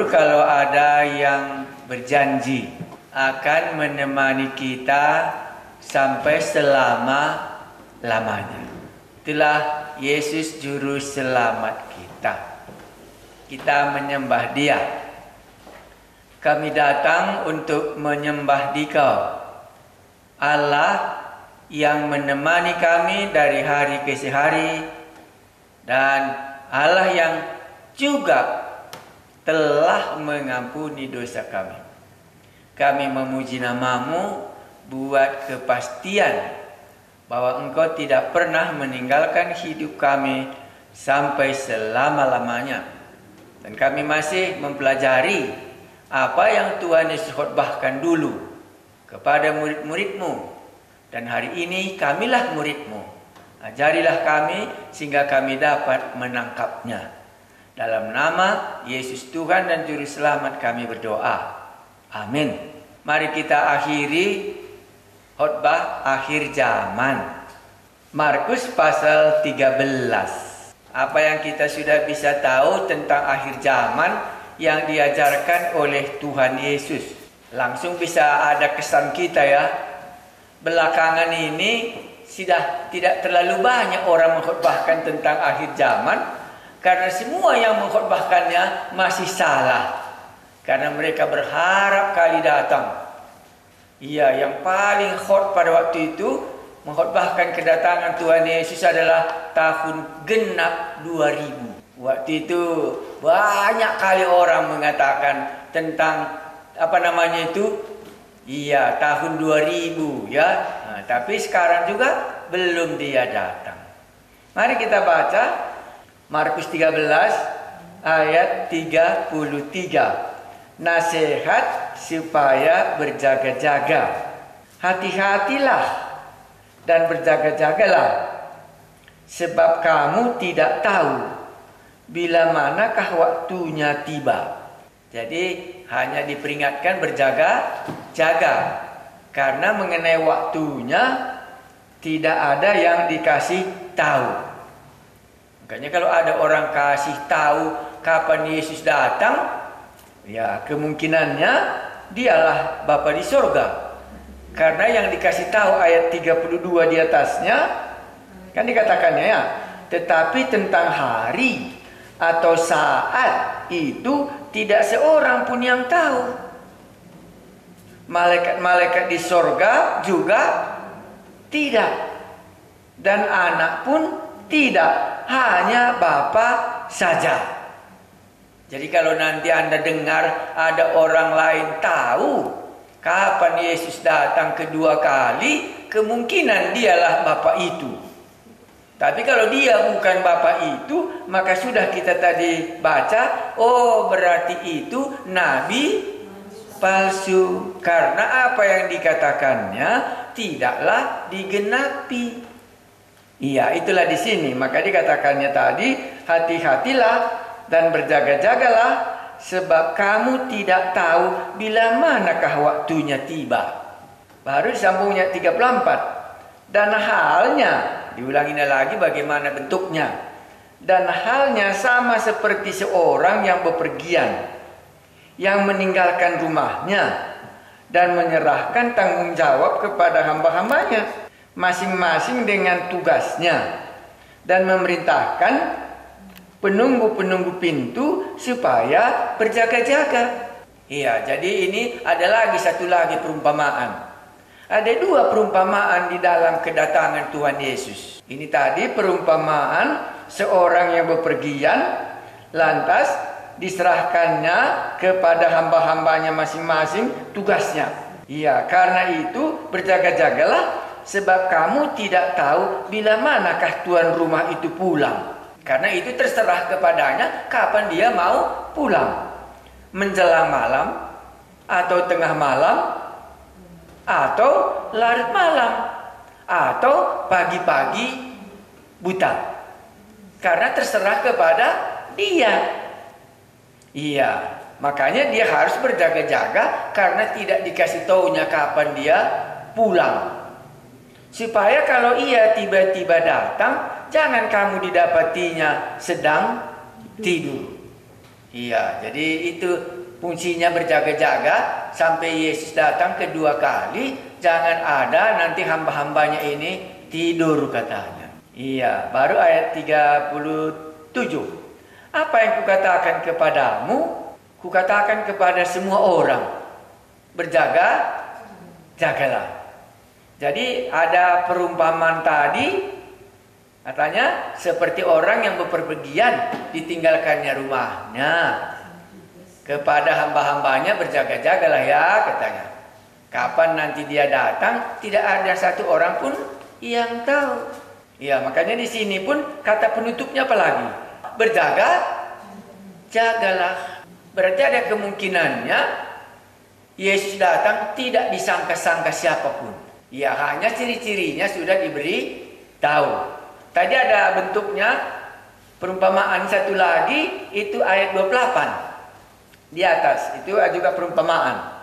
betul kalau ada yang berjanji akan menemani kita sampai selama-lamanya. Itulah Yesus juru selamat kita. Kita menyembah Dia. Kami datang untuk menyembah Dikau, Allah yang menemani kami dari hari ke hari, dan Allah yang juga telah mengampuni dosa kami. Kami memuji nama-Mu buat kepastian bahwa Engkau tidak pernah meninggalkan hidup kami sampai selama-lamanya. Dan kami masih mempelajari apa yang Tuhan Yesus khotbahkan dulu kepada murid-murid-Mu. Dan hari ini kamilah murid-Mu. Ajarilah kami sehingga kami dapat menangkapnya. Dalam nama Yesus Tuhan dan Juru Selamat kami berdoa. Amin. Mari kita akhiri khotbah akhir zaman. Markus pasal 13. Apa yang kita sudah bisa tahu tentang akhir zaman yang diajarkan oleh Tuhan Yesus. Langsung bisa ada kesan kita ya. Belakangan ini sudah tidak terlalu banyak orang mengkhotbahkan tentang akhir zaman, karena semua yang mengkhotbahkannya masih salah. Karena mereka berharap kali datang. Iya, yang paling hot pada waktu itu mengkhotbahkan kedatangan Tuhan Yesus adalah tahun genap 2000. Waktu itu banyak kali orang mengatakan tentang iya, tahun 2000 ya. Nah, tapi sekarang juga belum dia datang. Mari kita baca Markus 13 ayat 33. Nasihat supaya berjaga-jaga. Hati-hatilah dan berjaga-jagalah, sebab kamu tidak tahu bila manakah waktunya tiba. Jadi hanya diperingatkan berjaga-jaga, karena mengenai waktunya tidak ada yang dikasih tahu. Makanya kalau ada orang kasih tahu kapan Yesus datang, ya kemungkinannya dialah Bapa di sorga. Karena yang dikasih tahu ayat 32 di atasnya, kan dikatakannya ya, tetapi tentang hari atau saat itu tidak seorang pun yang tahu. Malaikat-malaikat di sorga juga tidak. Dan anak pun tidak. Hanya Bapa saja. Jadi kalau nanti Anda dengar ada orang lain tahu kapan Yesus datang kedua kali, kemungkinan dialah Bapa itu. Tapi kalau dia bukan Bapa itu, maka sudah kita tadi baca, oh berarti itu nabi palsu. Karena apa yang dikatakannya tidaklah digenapi. Iya, itulah di sini. Maka dikatakannya tadi, hati-hatilah dan berjaga-jagalah, sebab kamu tidak tahu bila manakah waktunya tiba. Baru disambungnya 34. Dan halnya, diulanginya lagi bagaimana bentuknya. Dan halnya sama seperti seorang yang bepergian, yang meninggalkan rumahnya dan menyerahkan tanggung jawab kepada hamba-hambanya, masing-masing dengan tugasnya, dan memerintahkan penunggu-penunggu pintu supaya berjaga-jaga. Iya, jadi ini ada satu lagi perumpamaan. Ada dua perumpamaan di dalam kedatangan Tuhan Yesus. Ini tadi perumpamaan seorang yang bepergian, lantas diserahkannya kepada hamba-hambanya masing-masing tugasnya. Iya, karena itu berjaga-jagalah, sebab kamu tidak tahu bila manakah tuan rumah itu pulang. Karena itu terserah kepadanya kapan dia mau pulang. Menjelang malam, atau tengah malam, atau larut malam, atau pagi-pagi buta. Karena terserah kepada dia. Iya, makanya dia harus berjaga-jaga karena tidak dikasih taunya kapan dia pulang. Supaya kalau ia tiba-tiba datang, jangan kamu didapatinya sedang tidur. Iya, jadi itu Fungsinya berjaga-jaga sampai Yesus datang kedua kali. Jangan ada nanti hamba-hambanya ini tidur katanya. Iya, baru ayat 37. Apa yang kukatakan kepadamu, kukatakan kepada semua orang. Berjaga, jagalah. Jadi ada perumpamaan tadi, katanya seperti orang yang bepergian ditinggalkannya rumahnya. Kepada hamba-hambanya berjaga-jagalah ya katanya. Kapan nanti dia datang, tidak ada satu orang pun yang tahu. Ya, makanya di sini pun kata penutupnya apa lagi? Berjaga, jagalah. Berarti ada kemungkinannya Yesus datang tidak disangka-sangka siapapun. Ya, hanya ciri-cirinya sudah diberi tahu. Tadi ada bentuknya perumpamaan satu lagi, itu ayat 28. Di atas, itu juga perumpamaan.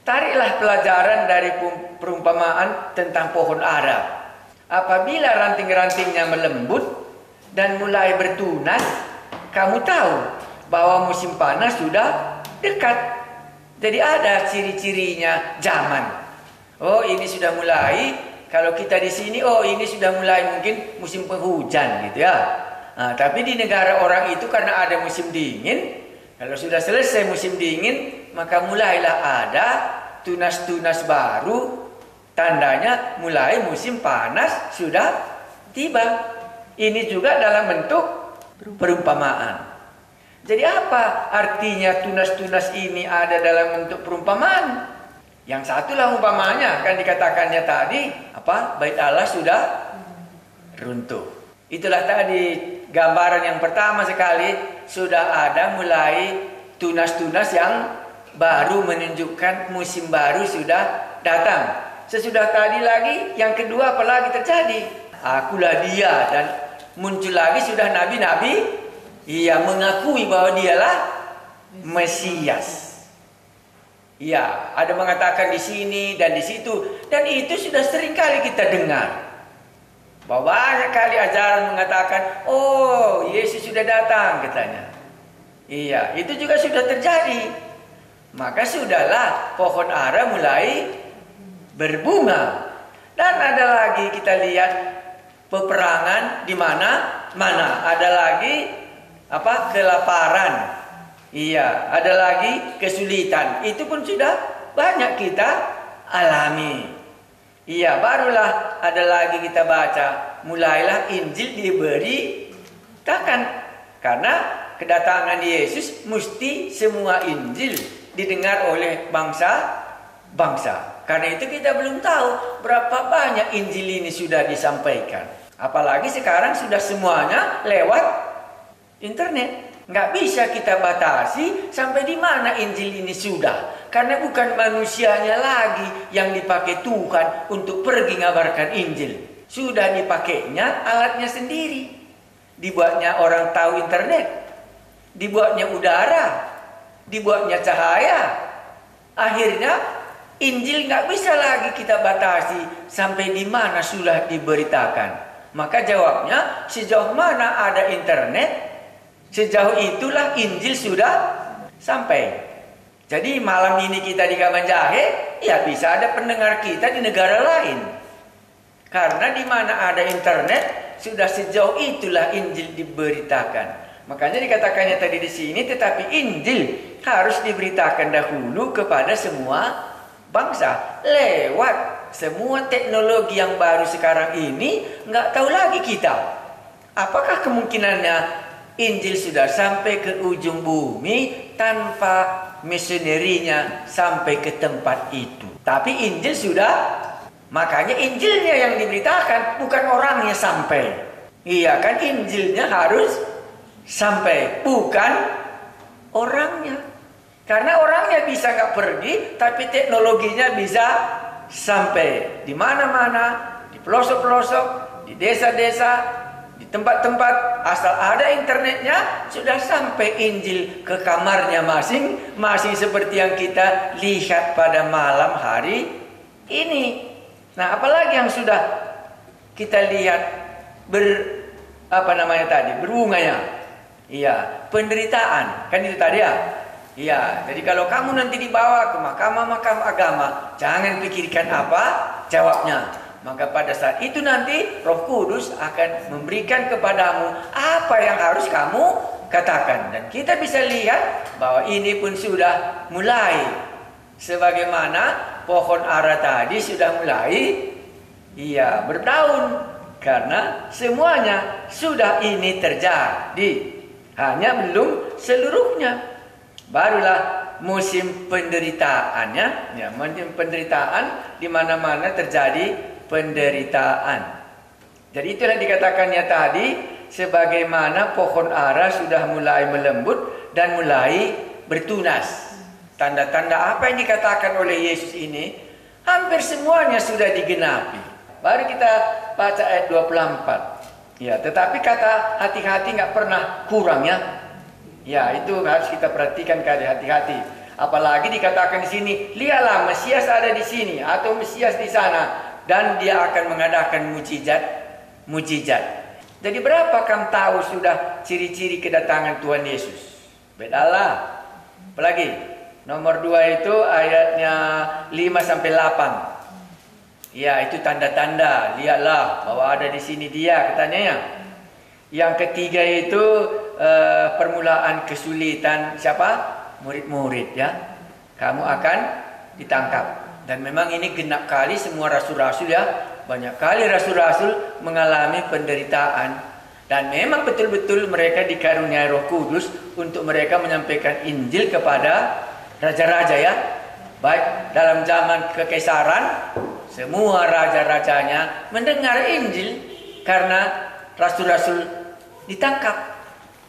Tariklah pelajaran dari perumpamaan tentang pohon ara. Apabila ranting-rantingnya melembut dan mulai bertunas, kamu tahu bahwa musim panas sudah dekat. Jadi ada ciri-cirinya zaman. Oh, ini sudah mulai. Kalau kita di sini, oh ini sudah mulai mungkin musim penghujan gitu ya. Nah, tapi di negara orang itu karena ada musim dingin. Kalau sudah selesai musim dingin, maka mulailah ada tunas-tunas baru. Tandanya mulai musim panas sudah tiba. Ini juga dalam bentuk perumpamaan. Jadi apa artinya tunas-tunas ini ada dalam bentuk perumpamaan? Yang satulah umpamanya, kan dikatakannya tadi, apa? Bait Allah sudah runtuh. Itulah tadi gambaran yang pertama sekali, sudah ada mulai tunas-tunas yang baru menunjukkan musim baru sudah datang. Sesudah tadi lagi, yang kedua apalagi terjadi? Akulah dia, dan muncul lagi sudah nabi-nabi, ia mengakui bahwa dialah Mesias. Ya, ada mengatakan di sini dan di situ, dan itu sudah sering kali kita dengar. Bahwa banyak kali ajaran mengatakan, oh Yesus sudah datang katanya. Iya, itu juga sudah terjadi. Maka sudahlah pohon ara mulai berbunga. Dan ada lagi kita lihat peperangan di mana ada lagi apa? Kelaparan. Iya, ada lagi kesulitan. Itu pun sudah banyak kita alami. Iya, barulah ada lagi kita baca. Mulailah Injil diberitakan. Karena kedatangan Yesus mesti semua Injil didengar oleh bangsa-bangsa. Karena itu kita belum tahu berapa banyak Injil ini sudah disampaikan. Apalagi sekarang sudah semuanya lewat internet. Nggak bisa kita batasi sampai di mana Injil ini sudah. Karena bukan manusianya lagi yang dipakai Tuhan untuk pergi ngabarkan Injil. Sudah dipakainya alatnya sendiri. Dibuatnya orang tahu internet. Dibuatnya udara. Dibuatnya cahaya. Akhirnya Injil nggak bisa lagi kita batasi sampai di mana sudah diberitakan. Maka jawabnya, sejauh mana ada internet, sejauh itulah Injil sudah sampai. Jadi malam ini kita di Kamanjahe, ya bisa ada pendengar kita di negara lain. Karena di mana ada internet, sudah sejauh itulah Injil diberitakan. Makanya dikatakannya tadi di sini, tetapi Injil harus diberitakan dahulu kepada semua bangsa. Lewat semua teknologi yang baru sekarang ini, nggak tahu lagi kita. Apakah kemungkinannya Injil sudah sampai ke ujung bumi tanpa misionerinya sampai ke tempat itu. Tapi Injil sudah, makanya Injilnya yang diberitakan, bukan orangnya sampai. Iya kan, Injilnya harus sampai, bukan orangnya. Karena orangnya bisa nggak pergi, tapi teknologinya bisa sampai di mana-mana, di pelosok-pelosok, di desa-desa, di tempat-tempat, asal ada internetnya, sudah sampai Injil ke kamarnya masing-masing seperti yang kita lihat pada malam hari ini. Nah, apalagi yang sudah kita lihat berbunganya. Iya, penderitaan. Kan itu tadi ya. Iya, jadi kalau kamu nanti dibawa ke mahkamah agama, jangan pikirkan apa jawabnya. Maka pada saat itu nanti Roh Kudus akan memberikan kepadamu apa yang harus kamu katakan. Dan kita bisa lihat bahwa ini pun sudah mulai. Sebagaimana pohon ara tadi sudah mulai berdaun. Karena semuanya sudah ini terjadi. Hanya belum seluruhnya. Barulah musim penderitaannya, musim penderitaan di mana-mana terjadi penderitaan. Jadi itulah dikatakannya tadi, sebagaimana pohon ara sudah mulai melembut dan mulai bertunas. Tanda-tanda apa yang dikatakan oleh Yesus ini hampir semuanya sudah digenapi. Baru kita baca ayat 24. Ya, tetapi kata hati-hati nggak pernah kurang ya. Ya, itu harus kita perhatikan kali hati-hati. Apalagi dikatakan di sini, lihatlah Mesias ada di sini atau Mesias di sana dan dia akan mengadakan mujizat. Jadi berapa kamu tahu sudah ciri-ciri kedatangan Tuhan Yesus? Bedalah. Apalagi nomor 2 itu ayatnya 5 sampai 8. Ya, itu tanda-tanda. Lihatlah bahwa ada di sini dia katanya ya. Yang ketiga itu permulaan kesulitan siapa? Murid-murid ya. Kamu akan ditangkap. Dan memang ini genap kali semua rasul-rasul ya. Banyak kali rasul-rasul mengalami penderitaan. Dan memang betul-betul mereka dikaruniai Roh Kudus untuk mereka menyampaikan Injil kepada raja-raja ya. Baik dalam zaman kekaisaran, semua raja-rajanya mendengar Injil karena rasul-rasul ditangkap.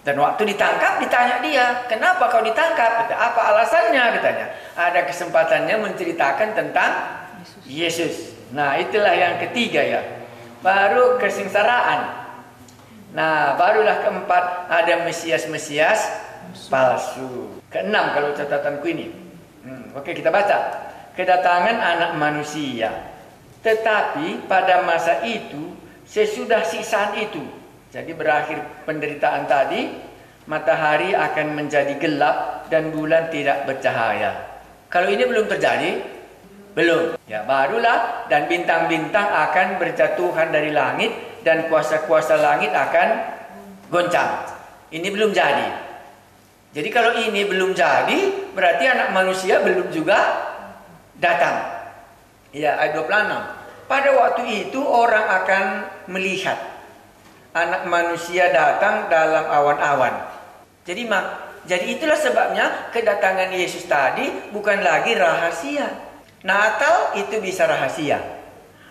Dan waktu ditangkap ditanya dia, kenapa kau ditangkap? Apa alasannya? Katanya, ada kesempatannya menceritakan tentang Yesus. Nah, itulah yang ketiga ya. Baru kesengsaraan. Nah, barulah keempat, ada Mesias-Mesias palsu. Keenam kalau catatanku ini. Oke, kita baca. Kedatangan anak manusia. Tetapi pada masa itu, sesudah siksaan itu, jadi berakhir penderitaan tadi, matahari akan menjadi gelap dan bulan tidak bercahaya. Kalau ini belum terjadi, belum. Ya, barulah dan bintang-bintang akan berjatuhan dari langit dan kuasa-kuasa langit akan goncang. Ini belum jadi. Jadi kalau ini belum jadi, berarti anak manusia belum juga datang. Ya, ayat 26. Pada waktu itu orang akan melihat anak manusia datang dalam awan-awan. Jadi itulah sebabnya kedatangan Yesus tadi bukan lagi rahasia. Natal itu bisa rahasia.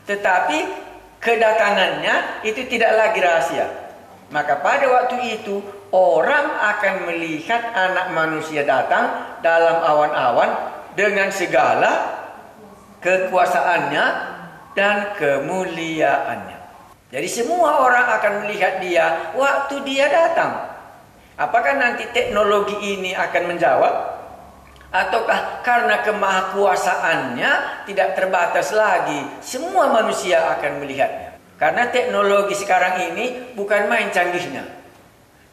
Tetapi kedatangannya itu tidak lagi rahasia. Maka pada waktu itu orang akan melihat anak manusia datang dalam awan-awan dengan segala kekuasaannya dan kemuliaannya. Jadi semua orang akan melihat dia waktu dia datang. Apakah nanti teknologi ini akan menjawab? Ataukah karena kemahakuasaannya tidak terbatas lagi, semua manusia akan melihatnya? Karena teknologi sekarang ini bukan main canggihnya.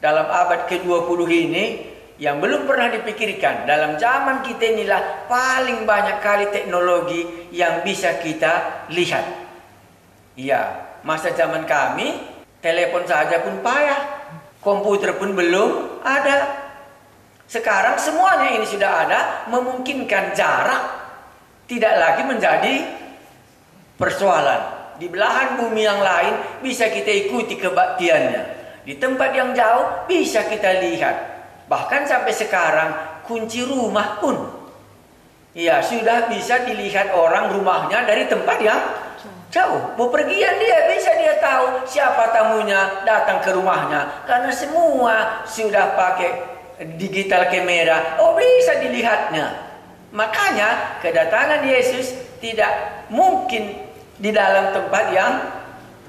Dalam abad ke-20 ini, yang belum pernah dipikirkan, dalam zaman kita inilah paling banyak kali teknologi yang bisa kita lihat. Iya. Masa zaman kami, telepon saja pun payah. Komputer pun belum ada. Sekarang semuanya ini sudah ada, memungkinkan jarak tidak lagi menjadi persoalan. Di belahan bumi yang lain bisa kita ikuti kebaktiannya. Di tempat yang jauh bisa kita lihat. Bahkan sampai sekarang kunci rumah pun sudah bisa dilihat orang rumahnya dari tempat yang jauh. Bepergian bisa dia tahu siapa tamunya datang ke rumahnya. Karena semua sudah pakai digital kamera. Bisa dilihatnya. Makanya kedatangan Yesus tidak mungkin di dalam tempat yang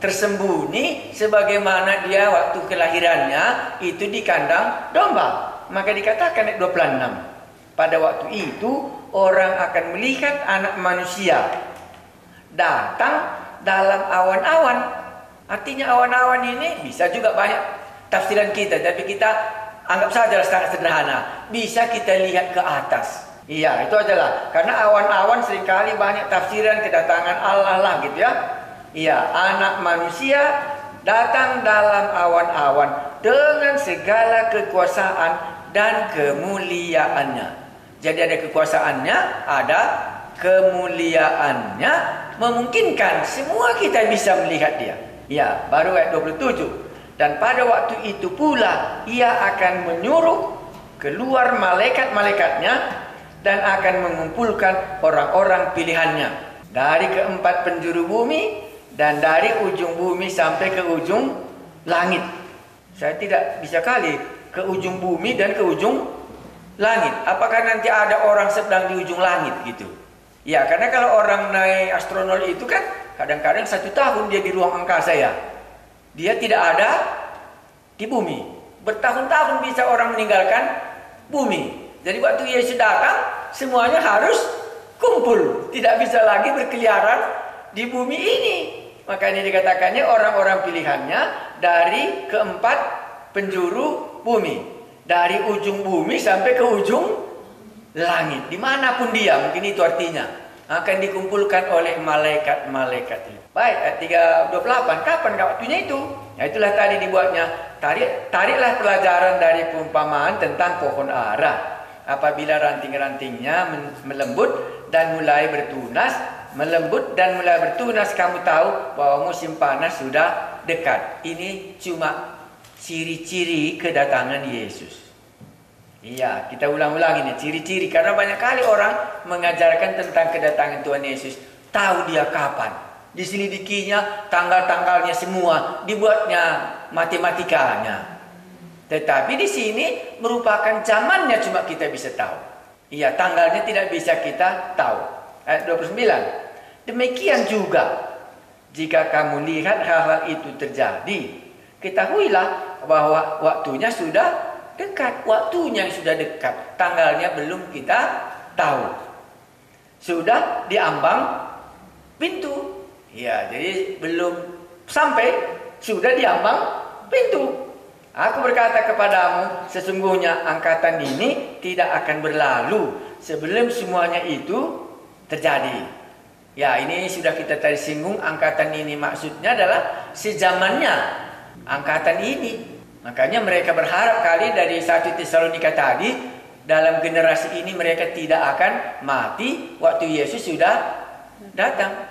tersembunyi. Sebagaimana dia waktu kelahirannya itu di kandang domba. Maka dikatakan ayat 26. Pada waktu itu orang akan melihat anak manusia datang dalam awan-awan. Artinya awan-awan ini bisa juga banyak tafsiran kita, tapi kita anggap saja sangat sederhana. Bisa kita lihat ke atas. Iya, itu adalah. Karena awan-awan seringkali banyak tafsiran kedatangan Allah lah gitu ya. Iya, anak manusia datang dalam awan-awan dengan segala kekuasaan dan kemuliaannya. Jadi ada kekuasaannya, ada kemuliaannya, memungkinkan semua kita bisa melihat dia. Ya, baru ayat 27. Dan pada waktu itu pula ia akan menyuruh keluar malaikat-malaikatnya dan akan mengumpulkan orang-orang pilihannya dari keempat penjuru bumi dan dari ujung bumi sampai ke ujung langit. Saya tidak bisa kali ke ujung bumi dan ke ujung langit. Apakah nanti ada orang sedang di ujung langit gitu? Ya, karena kalau orang naik astronot itu kan kadang-kadang 1 tahun dia di ruang angkasa ya. Dia tidak ada di bumi. Bertahun-tahun bisa orang meninggalkan bumi. Jadi waktu Yesus datang, semuanya harus kumpul. Tidak bisa lagi berkeliaran di bumi ini. Makanya dikatakannya orang-orang pilihannya dari keempat penjuru bumi. Dari ujung bumi sampai ke ujung langit. Dimanapun dia, mungkin itu artinya. Akan dikumpulkan oleh malaikat-malaikat itu. Baik, ayat 328. Kapan waktunya itu? Ya itulah tadi dibuatnya. Tariklah pelajaran dari perumpamaan tentang pohon ara. Apabila ranting-rantingnya melembut dan mulai bertunas, kamu tahu bahwa musim panas sudah dekat. Ini cuma ciri-ciri kedatangan Yesus. Iya, kita ulang-ulang ini ciri-ciri karena banyak kali orang mengajarkan tentang kedatangan Tuhan Yesus. Tahu dia kapan? Diselidikinya tanggal-tanggalnya semua, dibuatnya matematikanya. Tetapi di sini merupakan zamannya cuma kita bisa tahu. Iya, tanggalnya tidak bisa kita tahu. Ayat 29. Demikian juga jika kamu lihat hal-hal itu terjadi, ketahuilah bahwa waktunya sudah dekat. Waktunya yang sudah dekat. Tanggalnya belum kita tahu. Sudah di ambang pintu. Ya, jadi belum sampai, sudah di ambang pintu. Aku berkata kepadamu, sesungguhnya angkatan ini tidak akan berlalu sebelum semuanya itu terjadi. Ya, ini sudah kita tadi singgung, angkatan ini maksudnya adalah sezamannya angkatan ini. Makanya mereka berharap kali dari 1 Tesalonika tadi, dalam generasi ini mereka tidak akan mati waktu Yesus sudah datang.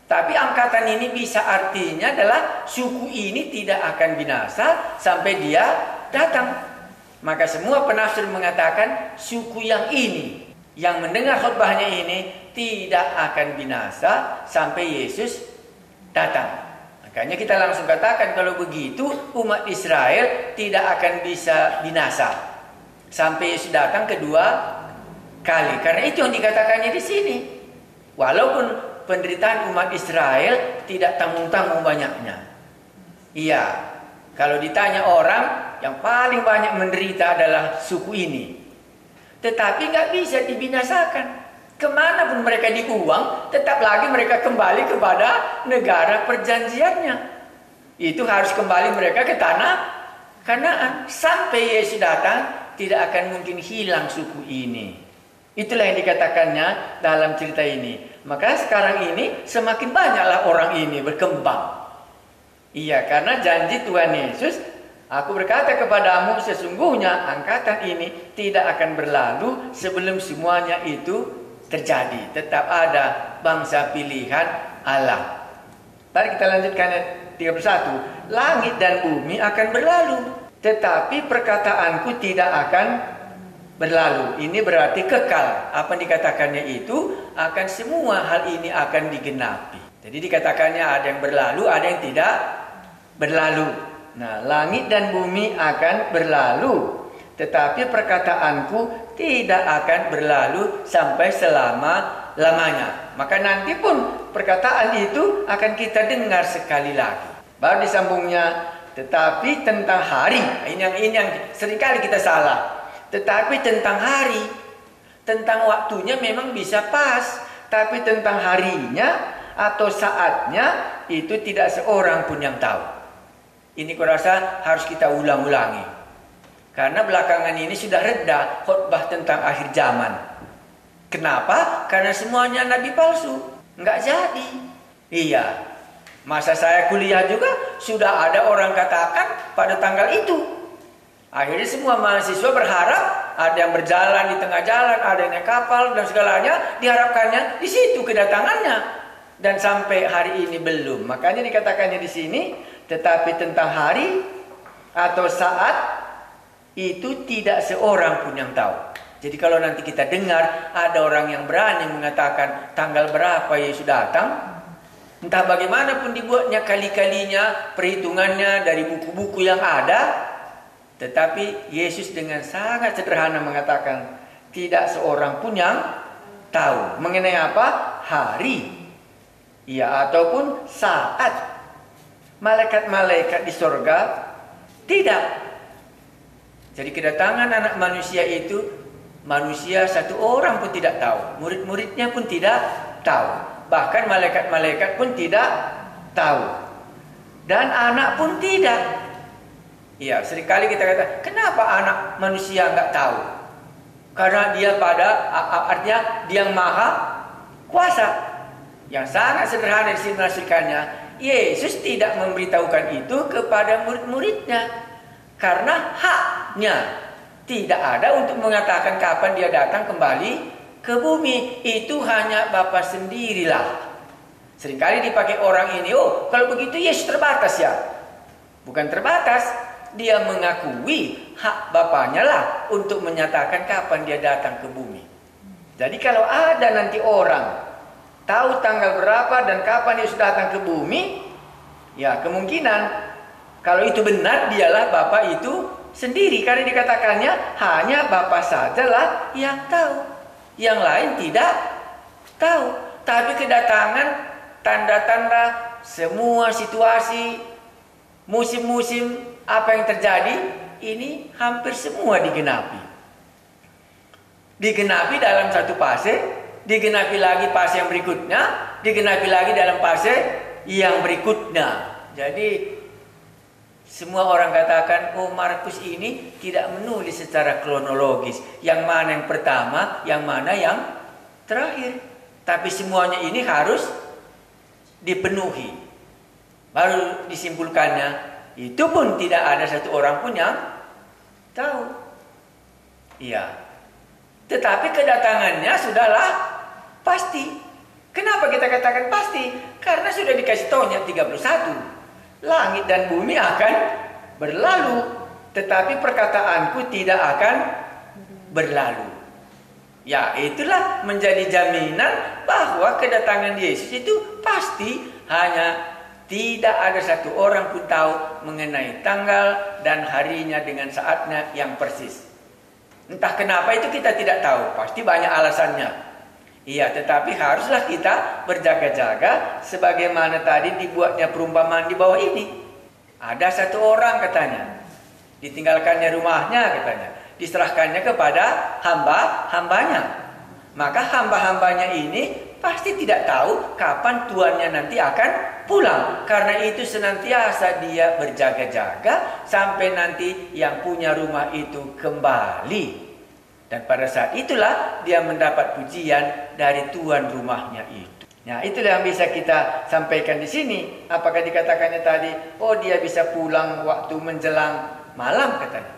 Tapi angkatan ini bisa artinya adalah suku ini tidak akan binasa sampai dia datang. Maka semua penafsir mengatakan suku yang ini, yang mendengar khotbahnya ini tidak akan binasa sampai Yesus datang. Makanya kita langsung katakan kalau begitu umat Israel tidak akan bisa binasa sampai Yesus datang kedua kali. Karena itu yang dikatakannya di sini. Walaupun penderitaan umat Israel tidak tanggung-tanggung banyaknya. Iya, kalau ditanya orang yang paling banyak menderita adalah suku ini. Tetapi nggak bisa dibinasakan. Kemana pun mereka dibuang, tetap lagi mereka kembali kepada negara perjanjiannya. Itu harus kembali mereka ke tanah Kanaan. Sampai Yesus datang, tidak akan mungkin hilang suku ini. Itulah yang dikatakannya dalam cerita ini. Maka sekarang ini semakin banyaklah orang ini berkembang. Iya, karena janji Tuhan Yesus, aku berkata kepadamu sesungguhnya angkatan ini tidak akan berlalu sebelum semuanya itu terjadi. Tetap ada bangsa pilihan Allah. Mari kita lanjutkan ayat 31. Langit dan bumi akan berlalu, tetapi perkataanku tidak akan berlalu. Ini berarti kekal. Apa yang dikatakannya itu akan semua hal ini akan digenapi. Jadi dikatakannya ada yang berlalu, ada yang tidak berlalu. Nah, langit dan bumi akan berlalu, tetapi perkataanku tidak akan berlalu sampai selama-lamanya. Maka nanti pun perkataan itu akan kita dengar sekali lagi. Baru disambungnya, tetapi tentang hari. Ini yang seringkali kita salah. Tetapi tentang hari, tentang waktunya memang bisa pas. Tapi tentang harinya atau saatnya itu tidak seorang pun yang tahu. Ini kurasa harus kita ulang-ulangi. Karena belakangan ini sudah reda khotbah tentang akhir zaman. Kenapa? Karena semuanya nabi palsu. Nggak jadi. Iya. Masa saya kuliah juga sudah ada orang katakan pada tanggal itu. Akhirnya semua mahasiswa berharap ada yang berjalan di tengah jalan, ada yang naik kapal dan segalanya, diharapkannya di situ kedatangannya. Dan sampai hari ini belum. Makanya dikatakannya di sini, tetapi tentang hari atau saat itu tidak seorang pun yang tahu. Jadi kalau nanti kita dengar ada orang yang berani mengatakan tanggal berapa Yesus datang, entah bagaimanapun dibuatnya kali-kalinya, perhitungannya dari buku-buku yang ada, tetapi Yesus dengan sangat sederhana mengatakan tidak seorang pun yang tahu. Mengenai apa? Hari. Ya, ataupun saat. Malaikat-malaikat di sorga tidak. Jadi kedatangan anak manusia itu, manusia satu orang pun tidak tahu. Murid-muridnya pun tidak tahu. Bahkan malaikat-malaikat pun tidak tahu. Dan anak pun tidak. Ya, seringkali kita kata, kenapa anak manusia nggak tahu? Karena dia artinya dia yang maha kuasa. Yang sangat sederhana disimulasikannya, Yesus tidak memberitahukan itu kepada murid-muridnya. Karena haknya tidak ada untuk mengatakan kapan dia datang kembali ke bumi. Itu hanya Bapa sendirilah. Seringkali dipakai orang ini, oh kalau begitu Yesus terbatas ya. Bukan terbatas, dia mengakui hak Bapanya lah untuk menyatakan kapan dia datang ke bumi. Jadi kalau ada nanti orang tahu tanggal berapa dan kapan Yesus datang ke bumi, ya kemungkinan kalau itu benar dialah Bapa itu sendiri. Karena dikatakannya hanya Bapa sajalah yang tahu. Yang lain tidak tahu. Tapi kedatangan, tanda-tanda, semua situasi, musim-musim, apa yang terjadi, ini hampir semua digenapi. Digenapi dalam satu fase, digenapi lagi fase yang berikutnya, digenapi lagi dalam fase yang berikutnya. Jadi semua orang katakan, oh Markus ini tidak menulis secara kronologis. Yang mana yang pertama, yang mana yang terakhir. Tapi semuanya ini harus dipenuhi. Baru disimpulkannya, itu pun tidak ada satu orang pun yang tahu. Iya. Tetapi kedatangannya sudahlah pasti. Kenapa kita katakan pasti? Karena sudah dikasih tahunya 31. Langit dan bumi akan berlalu, tetapi perkataanku tidak akan berlalu. Ya, itulah menjadi jaminan bahwa kedatangan Yesus itu pasti, hanya tidak ada satu orang pun tahu mengenai tanggal dan harinya dengan saatnya yang persis. Entah kenapa itu kita tidak tahu, pasti banyak alasannya. Iya, tetapi haruslah kita berjaga-jaga sebagaimana tadi dibuatnya perumpamaan di bawah ini. Ada satu orang katanya, ditinggalkannya rumahnya katanya, diserahkannya kepada hamba-hambanya. Maka hamba-hambanya ini pasti tidak tahu kapan tuannya nanti akan pulang. Karena itu senantiasa dia berjaga-jaga sampai nanti yang punya rumah itu kembali. Dan pada saat itulah dia mendapat pujian dari tuan rumahnya itu. Nah, itulah yang bisa kita sampaikan di sini. Apakah dikatakannya tadi, oh dia bisa pulang waktu menjelang malam katanya.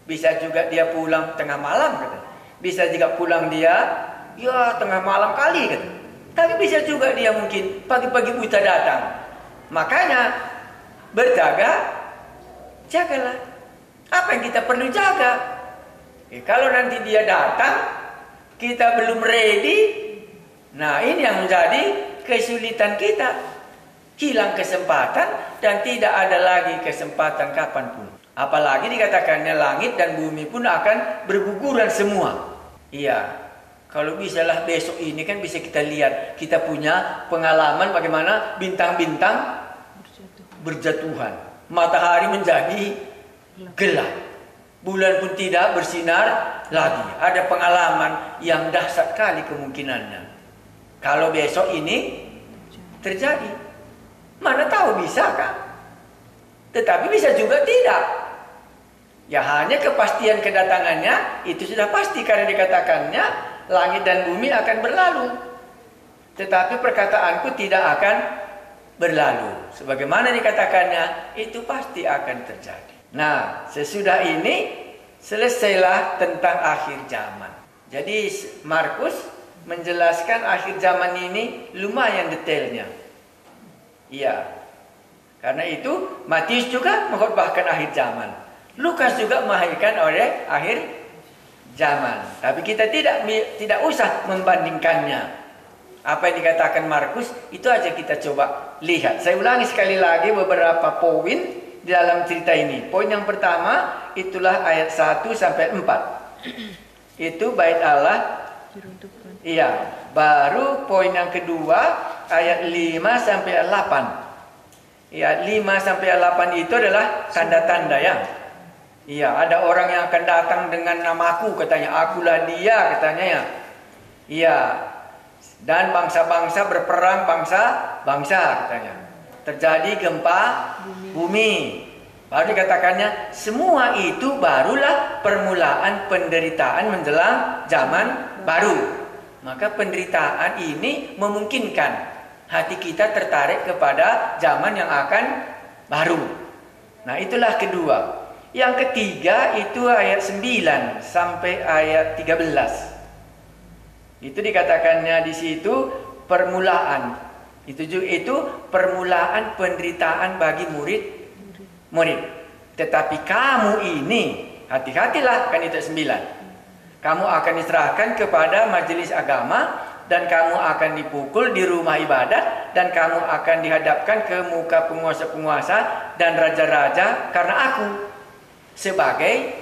Bisa juga dia pulang tengah malam katanya. Bisa juga pulang dia, ya tengah malam kali katanya. Tapi bisa juga dia mungkin pagi-pagi buta datang. Makanya berjaga, jagalah. Apa yang kita perlu jaga? Kalau nanti dia datang, kita belum ready, nah ini yang menjadi kesulitan kita. Hilang kesempatan dan tidak ada lagi kesempatan kapanpun. Apalagi dikatakannya langit dan bumi pun akan berguguran semua. Iya, kalau bisalah besok ini kan bisa kita lihat. Kita punya pengalaman bagaimana bintang-bintang berjatuhan. Matahari menjadi gelap. Bulan pun tidak bersinar lagi. Ada pengalaman yang dahsyat kali kemungkinannya. Kalau besok ini terjadi. Mana tahu bisa kan? Tetapi bisa juga tidak. Ya hanya kepastian kedatangannya itu sudah pasti karena dikatakannya langit dan bumi akan berlalu. Tetapi perkataanku tidak akan berlalu. Sebagaimana dikatakannya itu pasti akan terjadi. Nah, sesudah ini selesailah tentang akhir zaman. Jadi Markus menjelaskan akhir zaman ini lumayan detailnya. Iya. Karena itu Matius juga mengkhotbahkan akhir zaman. Lukas juga melahirkan oleh akhir zaman. Tapi kita tidak usah membandingkannya. Apa yang dikatakan Markus itu aja kita coba lihat. Saya ulangi sekali lagi beberapa poin di dalam cerita ini. Poin yang pertama itulah ayat 1 sampai 4. Itu bait Allah. Iya. Baru poin yang kedua ayat 5 sampai 8. Ya, 5 sampai 8 itu adalah tanda-tanda ya. Iya, ada orang yang akan datang dengan namaku katanya, akulah dia katanya ya. Iya. Dan bangsa-bangsa berperang bangsa-bangsa katanya. Terjadi gempa bumi. Baru dikatakannya semua itu barulah permulaan penderitaan menjelang zaman baru. Maka penderitaan ini memungkinkan hati kita tertarik kepada zaman yang akan baru. Nah, itulah kedua. Yang ketiga itu ayat 9 sampai ayat 13. Itu dikatakannya di situ permulaan. Itu permulaan penderitaan bagi murid. Tetapi kamu ini hati-hatilah, kan itu 9. Kamu akan diserahkan kepada majelis agama dan kamu akan dipukul di rumah ibadat dan kamu akan dihadapkan ke muka penguasa-penguasa dan raja-raja karena aku sebagai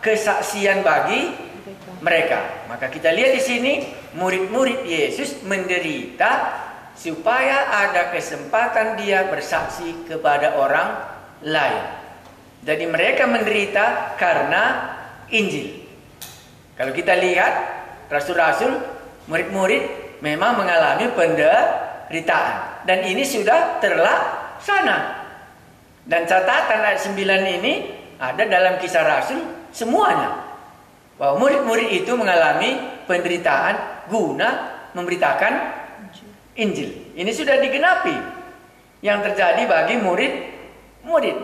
kesaksian bagi mereka. Maka kita lihat di sini murid-murid Yesus menderita supaya ada kesempatan dia bersaksi kepada orang lain. Jadi mereka menderita karena Injil. Kalau kita lihat rasul-rasul, murid-murid memang mengalami penderitaan dan ini sudah terlaksana. Dan catatan ayat 9 ini ada dalam Kisah Rasul semuanya. Bahwa murid-murid itu mengalami penderitaan guna memberitakan Injil. Ini sudah digenapi. Yang terjadi bagi murid.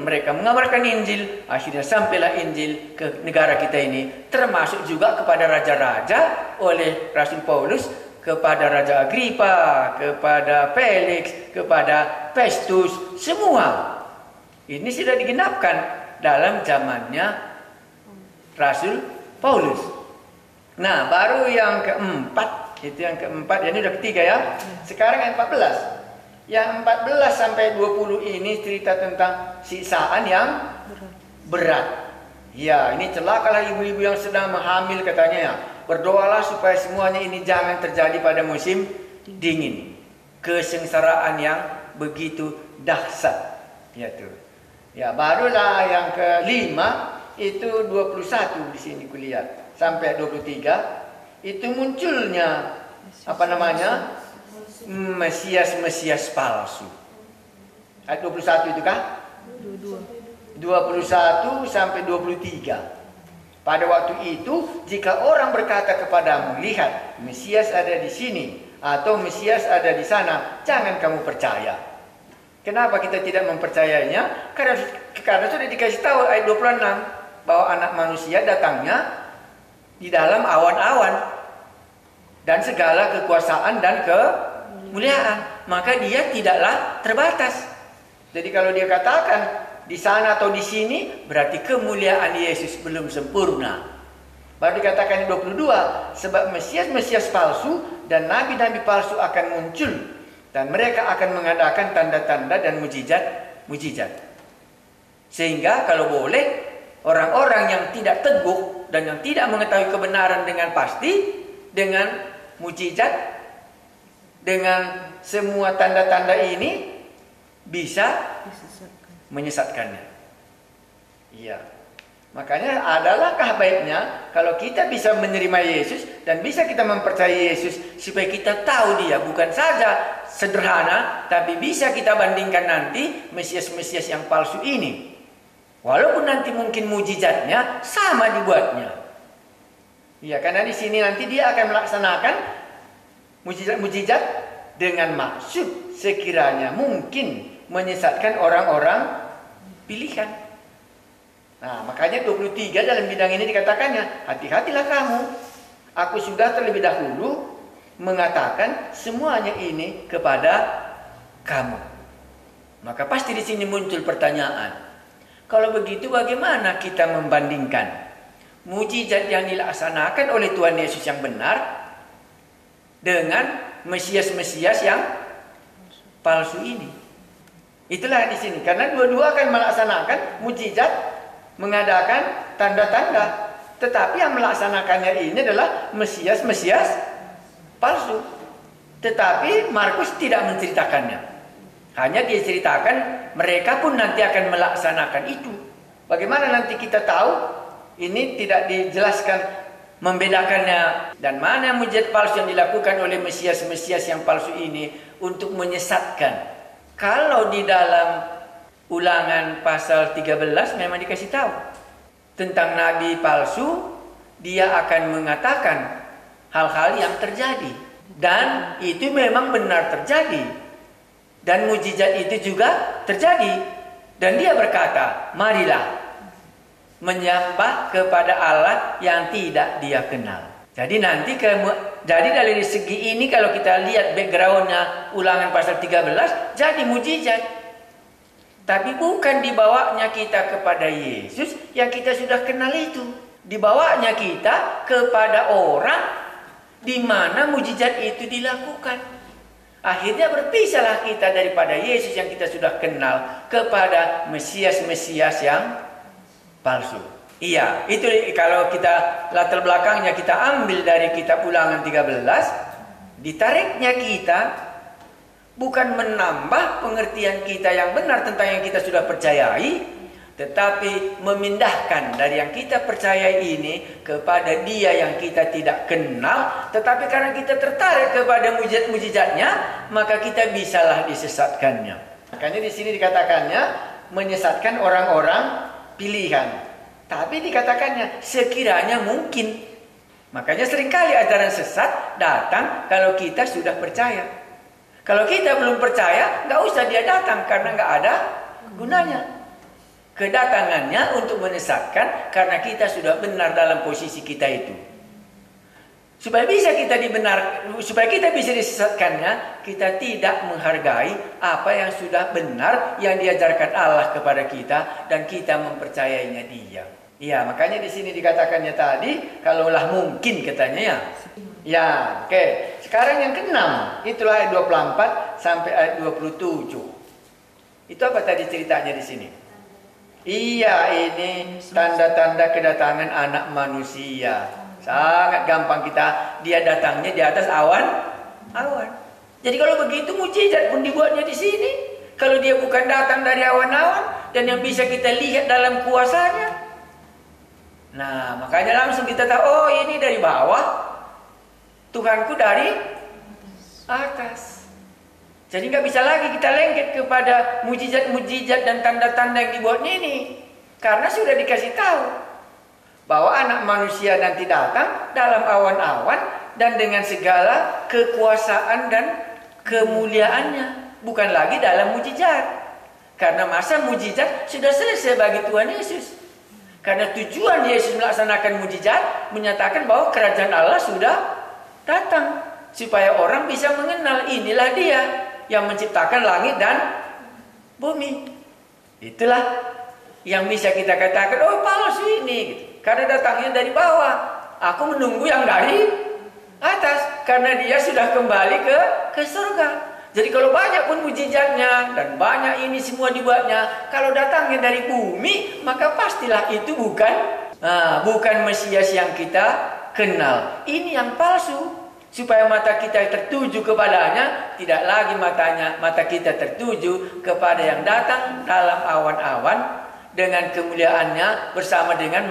Mereka mengabarkan Injil. Akhirnya sampailah Injil ke negara kita ini. Termasuk juga kepada raja-raja oleh Rasul Paulus. Kepada Raja Agripa, kepada Felix, kepada Festus. Semua. Ini sudah digenapkan dalam zamannya Rasul Paulus. Nah, baru yang keempat. Itu yang keempat. Ini udah ketiga ya. Sekarang yang 14. Yang 14 sampai 20 ini cerita tentang siksaan yang berat. Ya, ini celakalah ibu-ibu yang sedang menghamil katanya ya. Berdoalah supaya semuanya ini jangan terjadi pada musim dingin. Kesengsaraan yang begitu dahsyat. Ya tuh. Ya, barulah yang kelima itu 21 di sini kulihat sampai 23 itu munculnya apa namanya? Mesias palsu. Ayat 21 itu kah? 21 sampai 23. Pada waktu itu jika orang berkata kepadamu, lihat Mesias ada di sini atau Mesias ada di sana, jangan kamu percaya. Kenapa kita tidak mempercayainya? Karena sudah dikasih tahu ayat 26 bahwa anak manusia datangnya di dalam awan-awan dan segala kekuasaan dan kemuliaan. Maka dia tidaklah terbatas. Jadi kalau dia katakan di sana atau di sini, berarti kemuliaan Yesus belum sempurna. Baru dikatakan di 22, sebab Mesias palsu dan nabi-nabi palsu akan muncul. Dan mereka akan mengadakan tanda-tanda dan mujizat. Sehingga kalau boleh, orang-orang yang tidak teguh dan yang tidak mengetahui kebenaran dengan pasti, dengan mujizat, dengan semua tanda-tanda ini, bisa menyesatkannya. Iya. Makanya adalahkah baiknya kalau kita bisa menerima Yesus dan bisa kita mempercayai Yesus supaya kita tahu dia bukan saja sederhana, tapi bisa kita bandingkan nanti Mesias-Mesias yang palsu ini. Walaupun nanti mungkin mujizatnya sama dibuatnya. Ya, karena di sini nanti dia akan melaksanakan mujizat-mujizat dengan maksud sekiranya mungkin menyesatkan orang-orang pilihan. Nah, makanya 23 dalam bidang ini dikatakannya, hati-hatilah kamu. Aku sudah terlebih dahulu mengatakan semuanya ini kepada kamu. Maka pasti di sini muncul pertanyaan. Kalau begitu bagaimana kita membandingkan mujizat yang dilaksanakan oleh Tuhan Yesus yang benar dengan Mesias-Mesias yang palsu ini? Itulah di sini. Karena dua-dua akan melaksanakan mujizat, mengadakan tanda-tanda, tetapi yang melaksanakannya ini adalah Mesias-Mesias palsu. Tetapi Markus tidak menceritakannya. Hanya dia ceritakan mereka pun nanti akan melaksanakan itu. Bagaimana nanti kita tahu? Ini tidak dijelaskan membedakannya dan mana mujizat palsu yang dilakukan oleh Mesias-Mesias yang palsu ini untuk menyesatkan. Kalau di dalam Ulangan pasal 13 memang dikasih tahu tentang nabi palsu, dia akan mengatakan hal-hal yang terjadi dan itu memang benar terjadi dan mujizat itu juga terjadi dan dia berkata, marilah menyembah kepada Allah yang tidak dia kenal. Jadi nanti jadi dari segi ini kalau kita lihat backgroundnya Ulangan pasal 13 jadi mujizat. Tapi bukan dibawanya kita kepada Yesus yang kita sudah kenal itu. Dibawanya kita kepada orang di mana mujizat itu dilakukan. Akhirnya berpisahlah kita daripada Yesus yang kita sudah kenal kepada Mesias-Mesias yang palsu. Iya, itu kalau kita latar belakangnya kita ambil dari kitab Ulangan 13, ditariknya kita bukan menambah pengertian kita yang benar tentang yang kita sudah percayai, tetapi memindahkan dari yang kita percayai ini kepada dia yang kita tidak kenal. Tetapi karena kita tertarik kepada mujizat-mujizatnya, maka kita bisalah disesatkannya. Makanya di sini dikatakannya menyesatkan orang-orang pilihan. Tapi dikatakannya sekiranya mungkin. Makanya seringkali ajaran sesat datang kalau kita sudah percaya. Kalau kita belum percaya, nggak usah dia datang karena nggak ada gunanya. Kedatangannya untuk menyesatkan karena kita sudah benar dalam posisi kita itu. Supaya kita bisa disesatkannya, kita tidak menghargai apa yang sudah benar yang diajarkan Allah kepada kita dan kita mempercayainya dia. Ya, makanya di sini dikatakannya tadi, kalaulah mungkin katanya ya. Ya, oke. Sekarang yang ke-6, itulah ayat 24 sampai ayat 27. Itu apa tadi ceritanya di sini? Iya, ini tanda-tanda kedatangan anak manusia. Sangat gampang dia datangnya di atas awan. Jadi kalau begitu mujizat pun dibuatnya di sini. Kalau dia bukan datang dari awan-awan dan yang bisa kita lihat dalam kuasanya. Nah, makanya langsung kita tahu, oh ini dari bawah. Tuhanku dari atas. Jadi nggak bisa lagi kita lengket kepada mujizat-mujizat dan tanda-tanda yang dibuatnya ini. Karena sudah dikasih tahu bahwa anak manusia nanti datang dalam awan-awan dan dengan segala kekuasaan dan kemuliaannya. Bukan lagi dalam mujizat. Karena masa mujizat sudah selesai bagi Tuhan Yesus. Karena tujuan Yesus melaksanakan mujizat menyatakan bahwa kerajaan Allah sudah datang supaya orang bisa mengenal inilah dia yang menciptakan langit dan bumi. Itulah yang bisa kita katakan, oh palsu ini gitu. Karena datangnya dari bawah. Aku menunggu yang dari atas karena dia sudah kembali ke surga. Jadi kalau banyak pun mujizatnya dan banyak ini semua dibuatnya, kalau datangnya dari bumi, maka pastilah itu bukan Mesias yang kita kenal. Ini yang palsu. Supaya mata kita tertuju kepadanya, tidak lagi mata kita tertuju kepada yang datang dalam awan-awan dengan kemuliaannya bersama dengan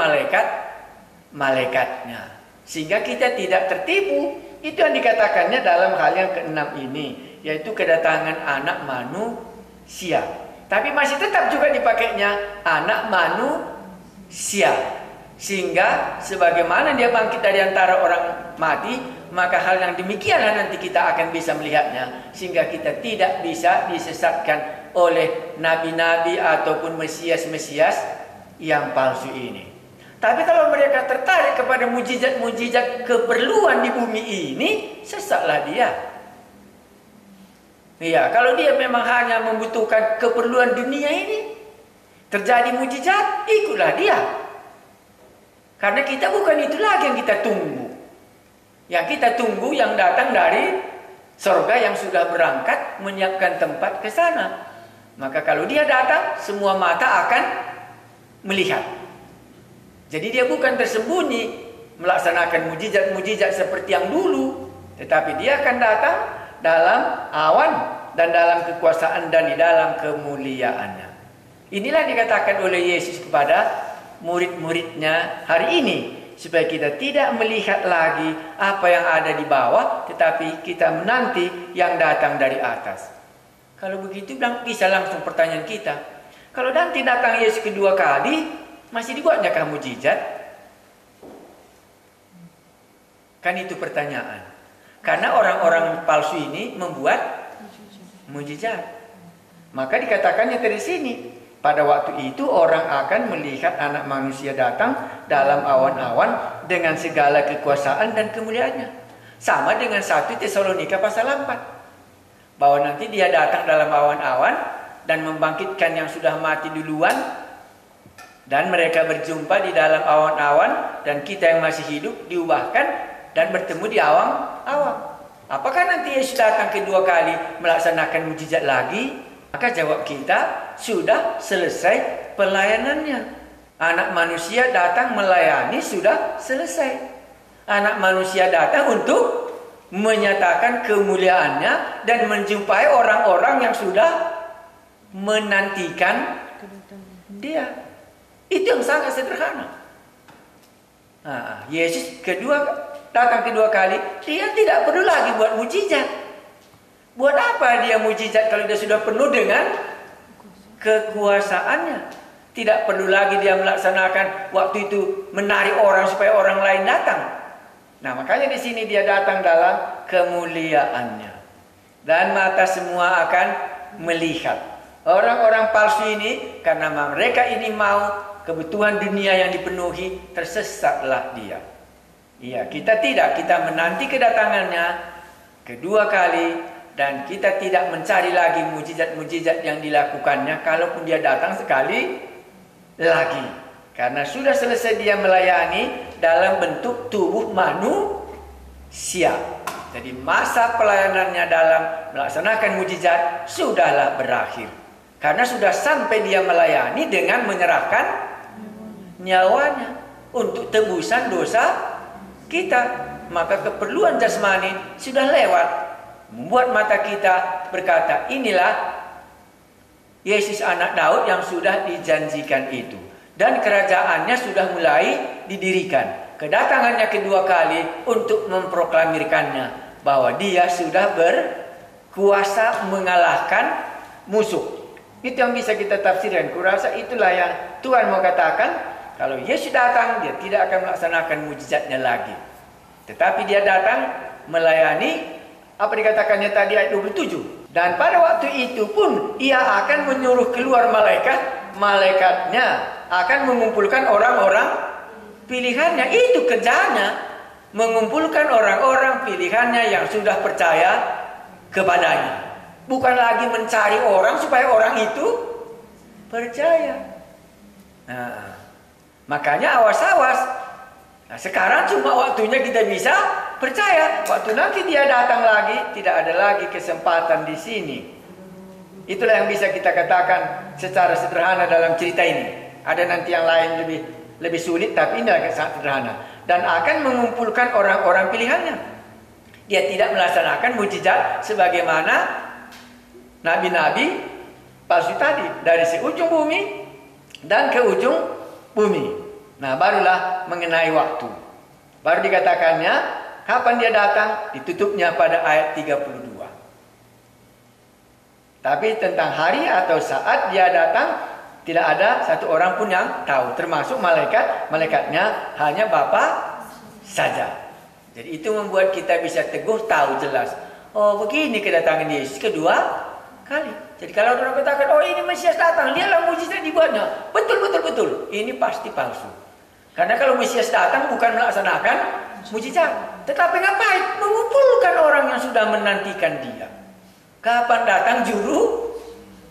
malaikatnya. Sehingga kita tidak tertipu. Itu yang dikatakannya dalam hal yang ke-6 ini, yaitu kedatangan anak manusia. Tapi masih tetap juga dipakainya anak manusia. Sehingga sebagaimana dia bangkit dari antara orang mati, maka hal yang demikianlah nanti kita akan bisa melihatnya. Sehingga kita tidak bisa disesatkan oleh nabi-nabi ataupun mesias-mesias yang palsu ini. Tapi kalau mereka tertarik kepada mujizat-mujizat keperluan di bumi ini, sesatlah dia. Iya, kalau dia memang hanya membutuhkan keperluan dunia ini, terjadi mujizat, ikutlah dia. Karena kita bukan itu lagi yang kita tunggu. Yang kita tunggu yang datang dari surga yang sudah berangkat menyiapkan tempat ke sana. Maka kalau dia datang, semua mata akan melihat. Jadi dia bukan tersembunyi melaksanakan mujizat-mujizat seperti yang dulu, tetapi dia akan datang dalam awan dan dalam kekuasaan dan di dalam kemuliaannya. Inilah dikatakan oleh Yesus kepada murid-muridnya hari ini, supaya kita tidak melihat lagi apa yang ada di bawah, tetapi kita menanti yang datang dari atas. Kalau begitu bisa langsung pertanyaan kita, kalau nanti datang Yesus kedua kali, masih dibuatnyakah mujizat? Kan itu pertanyaan. Karena orang-orang palsu ini membuat mujizat. Maka dikatakannya dari sini, pada waktu itu orang akan melihat anak manusia datang dalam awan-awan dengan segala kekuasaan dan kemuliaannya. Sama dengan 1 Tesalonika pasal 4. Bahwa nanti dia datang dalam awan-awan dan membangkitkan yang sudah mati duluan. Dan mereka berjumpa di dalam awan-awan dan kita yang masih hidup diubahkan dan bertemu di awan-awan. Apakah nanti Yesus datang kedua kali melaksanakan mujizat lagi? Maka jawab kita, sudah selesai pelayanannya. Anak manusia datang melayani, sudah selesai. Anak manusia datang untuk menyatakan kemuliaannya dan menjumpai orang-orang yang sudah menantikan dia. Itu yang sangat sederhana. Yesus datang kedua kali, dia tidak perlu lagi buat mujizat. Buat apa dia mujizat kalau dia sudah penuh dengan kekuasaannya? Tidak perlu lagi dia melaksanakan waktu itu menarik orang supaya orang lain datang. Nah, makanya di sini dia datang dalam kemuliaannya. Dan mata semua akan melihat. Orang-orang palsu ini, karena mereka ini mau kebutuhan dunia yang dipenuhi, tersesatlah dia. Iya, kita tidak. Kita menanti kedatangannya kedua kali dan kita tidak mencari lagi mujizat-mujizat yang dilakukannya kalaupun dia datang sekali lagi. Karena sudah selesai dia melayani dalam bentuk tubuh manusia. Jadi masa pelayanannya dalam melaksanakan mujizat sudahlah berakhir. Karena sudah sampai dia melayani dengan menyerahkan nyawanya untuk tebusan dosa kita. Maka keperluan jasmani sudah lewat, membuat mata kita berkata, inilah Yesus anak Daud yang sudah dijanjikan itu, dan kerajaannya sudah mulai didirikan. Kedatangannya kedua kali untuk memproklamirkannya bahwa dia sudah berkuasa mengalahkan musuh. Itu yang bisa kita tafsirkan. Kurasa itulah yang Tuhan mau katakan. Kalau Yesus datang, dia tidak akan melaksanakan mujizatnya lagi. Tetapi dia datang melayani, apa dikatakannya tadi ayat 27. Dan pada waktu itu pun, ia akan menyuruh keluar malaikat. Malaikatnya akan mengumpulkan orang-orang pilihannya. Itu kerjanya. Mengumpulkan orang-orang pilihannya yang sudah percaya kepadanya. Bukan lagi mencari orang supaya orang itu percaya. Nah, makanya awas-awas. Nah, sekarang cuma waktunya kita bisa percaya. Waktu nanti dia datang lagi, tidak ada lagi kesempatan di sini. Itulah yang bisa kita katakan secara sederhana dalam cerita ini. Ada nanti yang lain lebih sulit, tapi ini agak sangat sederhana. Dan akan mengumpulkan orang-orang pilihannya. Dia tidak melaksanakan mujizat sebagaimana nabi-nabi palsu tadi. Dari seujung bumi dan ke ujung bumi. Nah, barulah mengenai waktu. Baru dikatakannya, kapan dia datang? Ditutupnya pada ayat 32. Tapi tentang hari atau saat dia datang, tidak ada satu orang pun yang tahu. Termasuk malaikatnya hanya Bapa saja. Jadi itu membuat kita bisa teguh tahu jelas. Oh begini kedatangan Yesus kedua kali. Jadi kalau orang katakan, oh ini Mesias datang, lihatlah mujizat dibuatnya. Betul. Ini pasti palsu. Karena kalau Mesias datang bukan melaksanakan mujizat. Tetapi ngapain? Mengumpulkan orang yang sudah menantikan dia. Kapan datang juru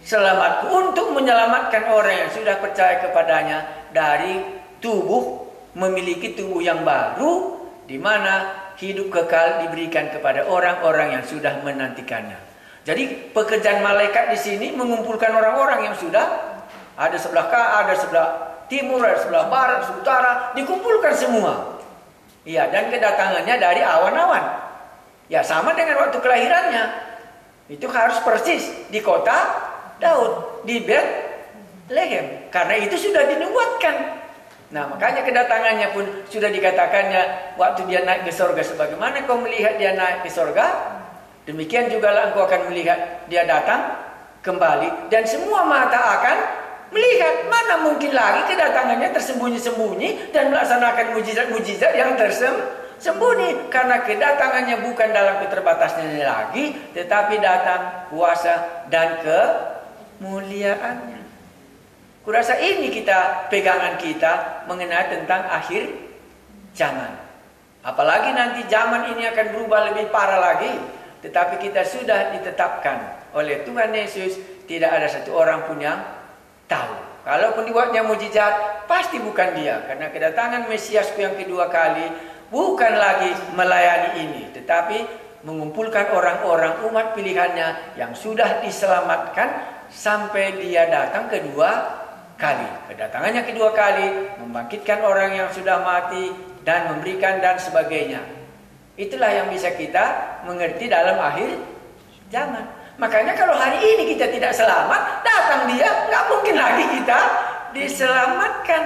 selamatku? Untuk menyelamatkan orang yang sudah percaya kepadanya dari tubuh, memiliki tubuh yang baru, di mana hidup kekal diberikan kepada orang-orang yang sudah menantikannya. Jadi pekerjaan malaikat di sini mengumpulkan orang-orang yang sudah ada sebelah ada sebelah timur, ada sebelah barat, sebelah utara, dikumpulkan semua. Iya, dan kedatangannya dari awan-awan. Ya, sama dengan waktu kelahirannya. Itu harus persis di kota Daud, di Betlehem. Karena itu sudah dinubuatkan. Nah, makanya kedatangannya pun sudah dikatakannya waktu dia naik ke sorga. Sebagaimana kau melihat dia naik ke sorga, demikian juga lah engkau akan melihat dia datang kembali. Dan semua mata akan melihat. Mana mungkin lagi kedatangannya tersembunyi-sembunyi dan melaksanakan mujizat-mujizat yang tersembunyi. Karena kedatangannya bukan dalam keterbatasannya lagi, tetapi datang kuasa dan kemuliaannya. Kurasa ini pegangan kita mengenai tentang akhir zaman. Apalagi nanti zaman ini akan berubah lebih parah lagi. Tetapi kita sudah ditetapkan oleh Tuhan Yesus, tidak ada satu orang pun yang tahu. Kalaupun dibuatnya mujizat, pasti bukan dia. Karena kedatangan Mesiasku yang kedua kali bukan lagi melayani ini, tetapi mengumpulkan orang-orang umat pilihannya yang sudah diselamatkan sampai dia datang kedua kali. Kedatangannya kedua kali membangkitkan orang yang sudah mati dan memberikan dan sebagainya. Itulah yang bisa kita mengerti dalam akhir zaman. Makanya kalau hari ini kita tidak selamat, datang dia, nggak mungkin lagi kita diselamatkan.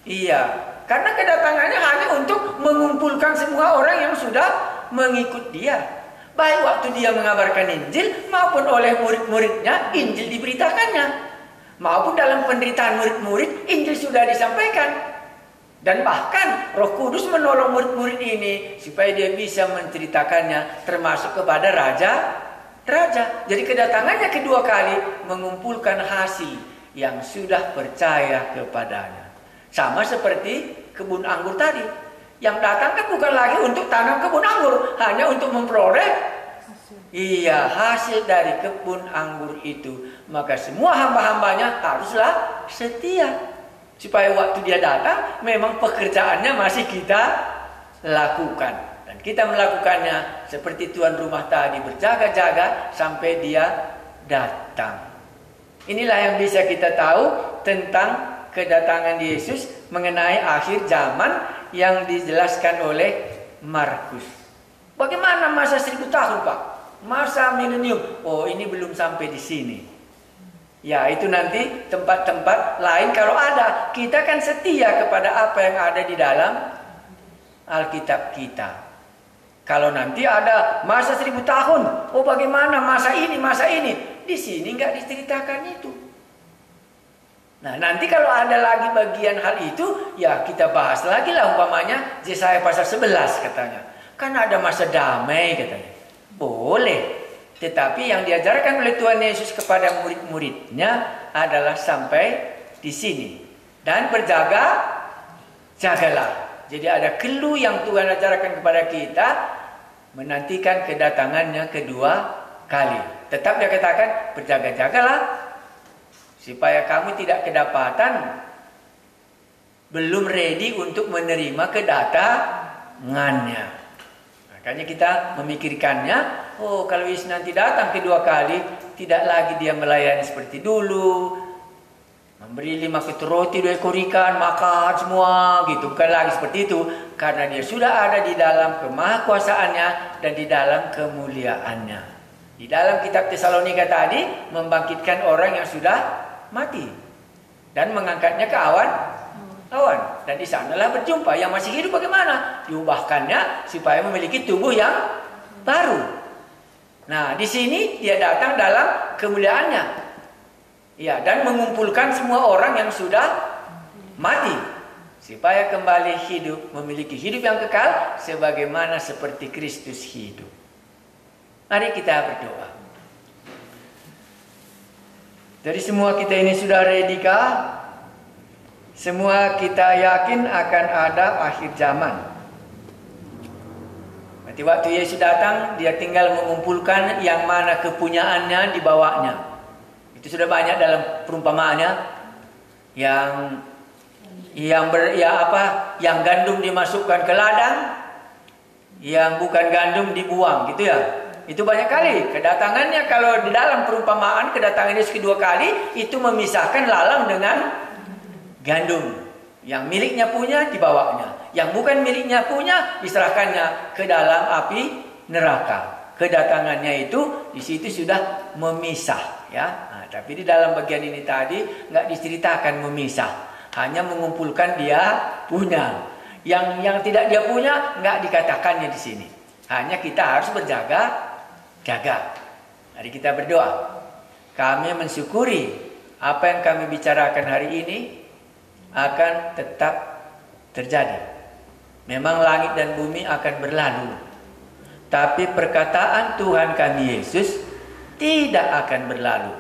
Iya, karena kedatangannya hanya untuk mengumpulkan semua orang yang sudah mengikut dia. Baik waktu dia mengabarkan Injil maupun oleh murid-muridnya, Injil diberitakannya. Maupun dalam penderitaan murid-murid, Injil sudah disampaikan. Dan bahkan Roh Kudus menolong murid-murid ini supaya dia bisa menceritakannya termasuk kepada raja. Jadi kedatangannya kedua kali mengumpulkan hasil yang sudah percaya kepadanya. Sama seperti kebun anggur tadi. Yang datang kan bukan lagi untuk tanam kebun anggur, hanya untuk memperoleh hasil dari kebun anggur itu. Maka semua hamba-hambanya haruslah setia. Supaya waktu dia datang, memang pekerjaannya masih kita lakukan. Dan kita melakukannya seperti tuan rumah tadi, berjaga-jaga sampai dia datang. Inilah yang bisa kita tahu tentang kedatangan Yesus mengenai akhir zaman yang dijelaskan oleh Markus. Bagaimana masa 1000 tahun, Pak? Masa milenium? Oh, ini belum sampai di sini. Ya, itu nanti tempat-tempat lain kalau ada. Kita kan setia kepada apa yang ada di dalam Alkitab kita. Kalau nanti ada masa 1000 tahun, oh bagaimana masa ini? Di sini nggak diceritakan itu. Nah, nanti kalau ada lagi bagian hal itu, ya kita bahas lagi lah, umpamanya Yesaya pasal 11 katanya. Kan ada masa damai katanya. Boleh. Tetapi yang diajarkan oleh Tuhan Yesus kepada murid-muridnya adalah sampai di sini. Dan jagalah. Jadi ada clue yang Tuhan ajarkan kepada kita, menantikan kedatangannya kedua kali. Tetap dia katakan, berjaga-jagalah, supaya kamu tidak kedapatan, belum ready untuk menerima kedatangannya. Makanya kita memikirkannya, oh kalau Yesus nanti datang kedua kali, tidak lagi dia melayani seperti dulu, memberi 5 ketur roti 2 ekor ikan, makan semua gitu. Bukan lagi seperti itu, karena dia sudah ada di dalam kemahakuasaannya dan di dalam kemuliaannya. Di dalam kitab Tesalonika tadi, membangkitkan orang yang sudah mati dan mengangkatnya ke awan. Dan di sanalah berjumpa. Yang masih hidup bagaimana? Diubahkannya supaya memiliki tubuh yang baru. Nah, di sini dia datang dalam kemuliaannya. Ya, dan mengumpulkan semua orang yang sudah mati supaya kembali hidup, memiliki hidup yang kekal sebagaimana seperti Kristus hidup. Mari kita berdoa. Jadi semua kita ini sudah ready kah? Semua kita yakin akan ada akhir zaman. Nanti waktu Yesus datang, dia tinggal mengumpulkan yang mana kepunyaannya dibawanya. Itu sudah banyak dalam perumpamaannya. Yang gandum dimasukkan ke ladang, yang bukan gandum dibuang, gitu ya. Itu banyak kali kedatangannya. Kalau di dalam perumpamaan kedatangan Yesus kedua kali itu memisahkan lalang dengan gandum. Yang miliknya punya dibawanya, yang bukan miliknya punya diserahkannya ke dalam api neraka. Kedatangannya itu di situ sudah memisah, ya. Nah, tapi di dalam bagian ini tadi nggak diceritakan memisah, hanya mengumpulkan dia punya. Yang tidak dia punya nggak dikatakannya di sini. Hanya kita harus berjaga-jaga. Mari kita berdoa. Kami mensyukuri apa yang kami bicarakan hari ini akan tetap terjadi. Memang langit dan bumi akan berlalu, tapi perkataan Tuhan kami Yesus tidak akan berlalu.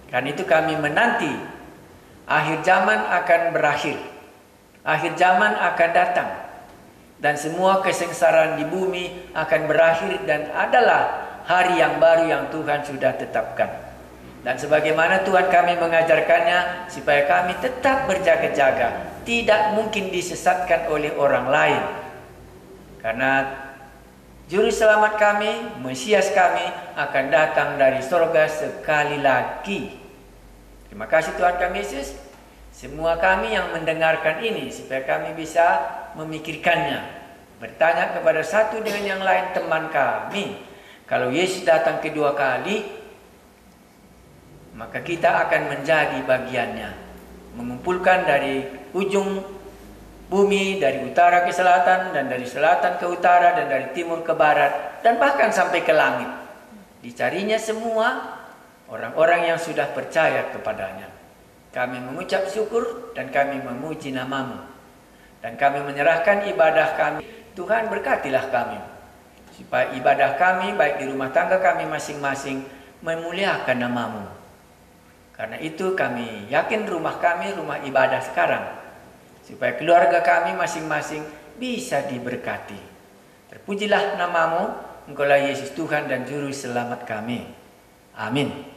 Karena itu kami menanti akhir zaman akan berakhir. Akhir zaman akan datang. Dan semua kesengsaraan di bumi akan berakhir dan adalah hari yang baru yang Tuhan sudah tetapkan. Dan sebagaimana Tuhan kami mengajarkannya, supaya kami tetap berjaga-jaga, tidak mungkin disesatkan oleh orang lain. Karena Juru Selamat kami, Mesias kami akan datang dari surga sekali lagi. Terima kasih Tuhan kami Yesus. Semua kami yang mendengarkan ini, supaya kami bisa memikirkannya, bertanya kepada satu dengan yang lain teman kami. Kalau Yesus datang kedua kali, maka kita akan menjadi bagiannya, mengumpulkan dari ujung bumi, dari utara ke selatan, dan dari selatan ke utara, dan dari timur ke barat, dan bahkan sampai ke langit. Dicarinya semua orang-orang yang sudah percaya kepadanya. Kami mengucap syukur dan kami memuji nama-Mu, dan kami menyerahkan ibadah kami. Tuhan berkatilah kami, supaya ibadah kami baik di rumah tangga kami masing-masing memuliakan nama-Mu. Karena itu kami yakin rumah kami rumah ibadah sekarang, supaya keluarga kami masing-masing bisa diberkati. Terpujilah nama-Mu, Engkaulah Yesus Tuhan dan Juru Selamat kami. Amin.